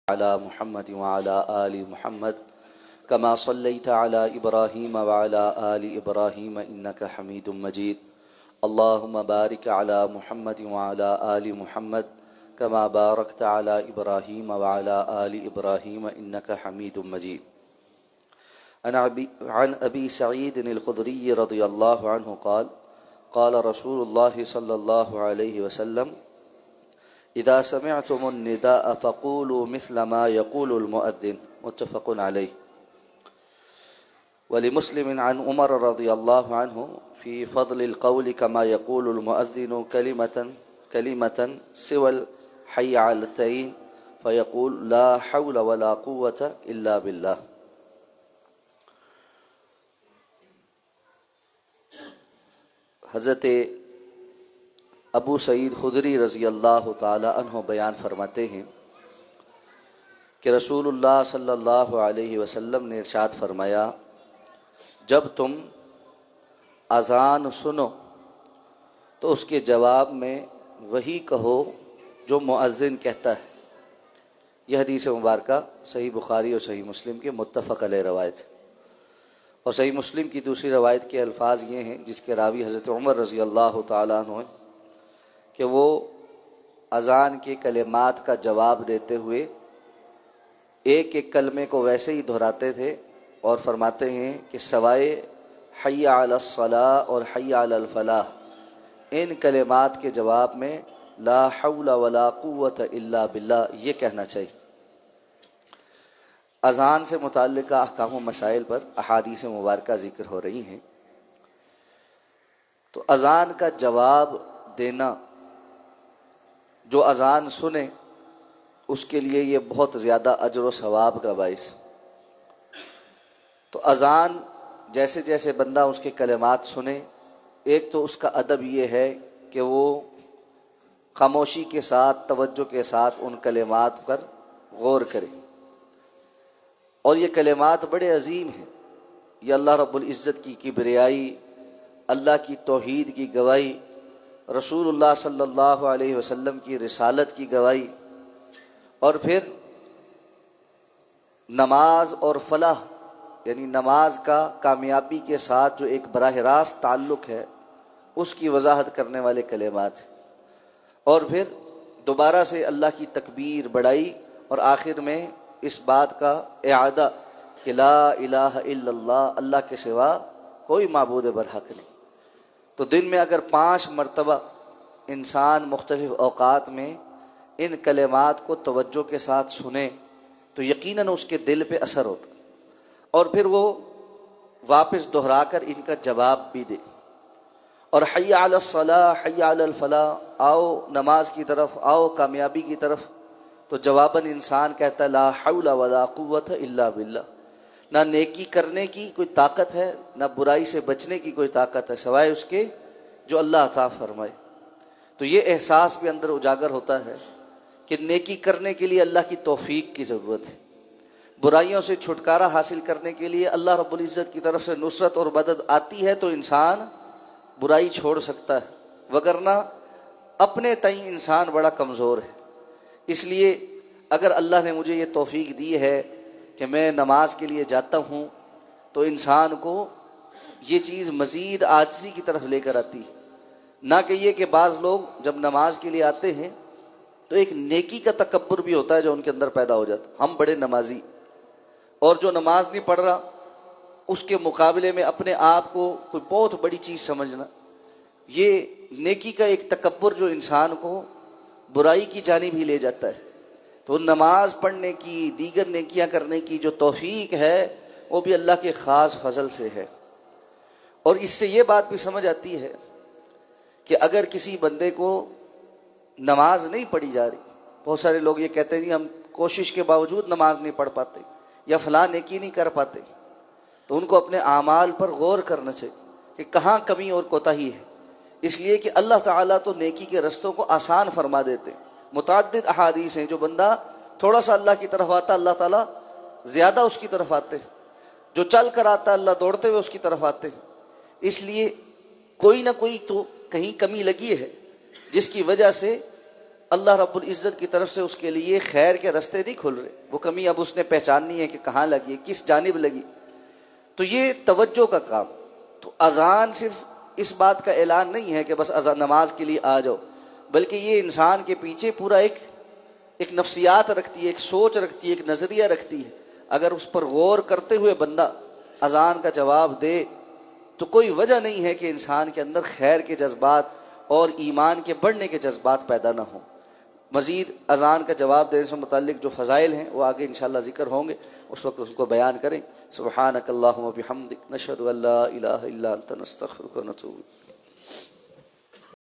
على محمد وعلى آل محمد كما صليت على إبراهيم وعلى آل إبراهيم إنك حميد مجيد. اللهم بارك على محمد وعلى آل محمد كما باركت على إبراهيم وعلى آل إبراهيم إنك حميد مجيد. عن أبي سعيد الخدري رضي الله عنه قال قال رسول الله صلى الله عليه وسلم إذا سمعتم النداء فقولوا مثل ما يقول المؤذن. متفق عليه. ولمسلم عن عمر رضي الله عنه في فضل القول كما يقول المؤذن كلمة سوى الحي على التين فيقول لا حول ولا قوة إلا بالله. حضرت ابو سعید خدری رضی اللہ تعالی عنہ بیان فرماتے ہیں کہ رسول اللہ صلی اللہ علیہ وسلم نے ارشاد فرمایا، جب تم اذان سنو تو اس کے جواب میں وہی کہو جو مؤذن کہتا ہے۔ یہ حدیث مبارکہ صحیح بخاری اور صحیح مسلم کے متفق علیہ روایت ہے، اور صحیح مسلم کی دوسری روایت کے الفاظ یہ ہیں جس کے راوی حضرت عمر رضی اللہ تعالیٰ عنہ ہیں کہ وہ اذان کے کلمات کا جواب دیتے ہوئے ایک ایک کلمے کو ویسے ہی دہراتے تھے اور فرماتے ہیں کہ سوائے حی علی الصلاۃ اور حی علی الفلاح، ان کلمات کے جواب میں لا حول ولا قوت الا باللہ یہ کہنا چاہیے۔ اذان سے متعلقہ احکام و مسائل پر احادیث مبارکہ ذکر ہو رہی ہیں، تو اذان کا جواب دینا، جو اذان سنے اس کے لیے یہ بہت زیادہ اجر و ثواب کا باعث۔ تو اذان جیسے جیسے بندہ اس کے کلمات سنے، ایک تو اس کا ادب یہ ہے کہ وہ خاموشی کے ساتھ توجہ کے ساتھ ان کلمات پر غور کرے، اور یہ کلمات بڑے عظیم ہیں۔ یہ اللہ رب العزت کی کبریائی، اللہ کی توحید کی گواہی، رسول اللہ صلی اللہ علیہ وسلم کی رسالت کی گواہی، اور پھر نماز اور فلاح یعنی نماز کا کامیابی کے ساتھ جو ایک براہ راست تعلق ہے اس کی وضاحت کرنے والے کلمات ہیں، اور پھر دوبارہ سے اللہ کی تکبیر بڑائی، اور آخر میں اس بات کا اعادہ کہ لا الہ الا اللہ، اللہ کے سوا کوئی معبود برحق نہیں۔ تو دن میں اگر 5 مرتبہ انسان مختلف اوقات میں ان کلمات کو توجہ کے ساتھ سنے تو یقیناً اس کے دل پہ اثر ہوتا، اور پھر وہ واپس دہرا کر ان کا جواب بھی دے۔ اور حی علی الصلاح، حی علی الفلاح، آؤ نماز کی طرف، آؤ کامیابی کی طرف، تو جواباً انسان کہتا ہے لا حول ولا قوت الا باللہ، نہ نیکی کرنے کی کوئی طاقت ہے، نہ برائی سے بچنے کی کوئی طاقت ہے سوائے اس کے جو اللہ عطا فرمائے۔ تو یہ احساس بھی اندر اجاگر ہوتا ہے کہ نیکی کرنے کے لیے اللہ کی توفیق کی ضرورت ہے، برائیوں سے چھٹکارا حاصل کرنے کے لیے اللہ رب العزت کی طرف سے نصرت اور مدد آتی ہے تو انسان برائی چھوڑ سکتا ہے، وگرنہ اپنے تئیں انسان بڑا کمزور ہے۔ اس لیے اگر اللہ نے مجھے یہ توفیق دی ہے کہ میں نماز کے لیے جاتا ہوں تو انسان کو یہ چیز مزید عاجزی کی طرف لے کر آتی ہے، نہ کہ یہ کہ بعض لوگ جب نماز کے لیے آتے ہیں تو ایک نیکی کا تکبر بھی ہوتا ہے جو ان کے اندر پیدا ہو جاتا ہے، ہم بڑے نمازی، اور جو نماز نہیں پڑھ رہا اس کے مقابلے میں اپنے آپ کو کوئی بہت بڑی چیز سمجھنا، یہ نیکی کا ایک تکبر جو انسان کو برائی کی جانب ہی لے جاتا ہے۔ تو نماز پڑھنے کی، دیگر نیکیاں کرنے کی جو توفیق ہے وہ بھی اللہ کے خاص فضل سے ہے۔ اور اس سے یہ بات بھی سمجھ آتی ہے کہ اگر کسی بندے کو نماز نہیں پڑھی جا رہی، بہت سارے لوگ یہ کہتے ہیں کہ ہم کوشش کے باوجود نماز نہیں پڑھ پاتے یا فلاں نیکی نہیں کر پاتے، تو ان کو اپنے اعمال پر غور کرنا چاہیے کہ کہاں کمی اور کوتاہی ہے، اس لیے کہ اللہ تعالیٰ تو نیکی کے رستوں کو آسان فرما دیتے ہیں۔ متعدد احادیث ہیں، جو بندہ تھوڑا سا اللہ کی طرف آتا اللہ تعالیٰ زیادہ اس کی طرف آتے ہیں، جو چل کر آتا اللہ دوڑتے ہوئے اس کی طرف آتے ہیں۔ اس لیے کوئی نہ کوئی تو کہیں کمی لگی ہے جس کی وجہ سے اللہ رب العزت کی طرف سے اس کے لیے خیر کے راستے نہیں کھل رہے، وہ کمی اب اس نے پہچاننی ہے کہ کہاں لگی، کس جانب لگی. تو یہ توجہ کا کام. تو اذان صرف اس بات کا اعلان نہیں ہے کہ بس اذان نماز کے لیے آ جاؤ، بلکہ یہ انسان کے پیچھے پورا ایک نفسیات رکھتی ہے، ایک سوچ رکھتی ہے، ایک نظریہ رکھتی ہے. اگر اس پر غور کرتے ہوئے بندہ اذان کا جواب دے تو کوئی وجہ نہیں ہے کہ انسان کے اندر خیر کے جذبات اور ایمان کے بڑھنے کے جذبات پیدا نہ ہوں. مزید اذان کا جواب دینے سے متعلق جو فضائل ہیں وہ آگے انشاءاللہ ذکر ہوں گے، اس وقت اس کو بیان کریں. سبحانک اللہم و بحمدک، نشہد ان لا الہ الا انت، نستغفرک و نتوب الیک.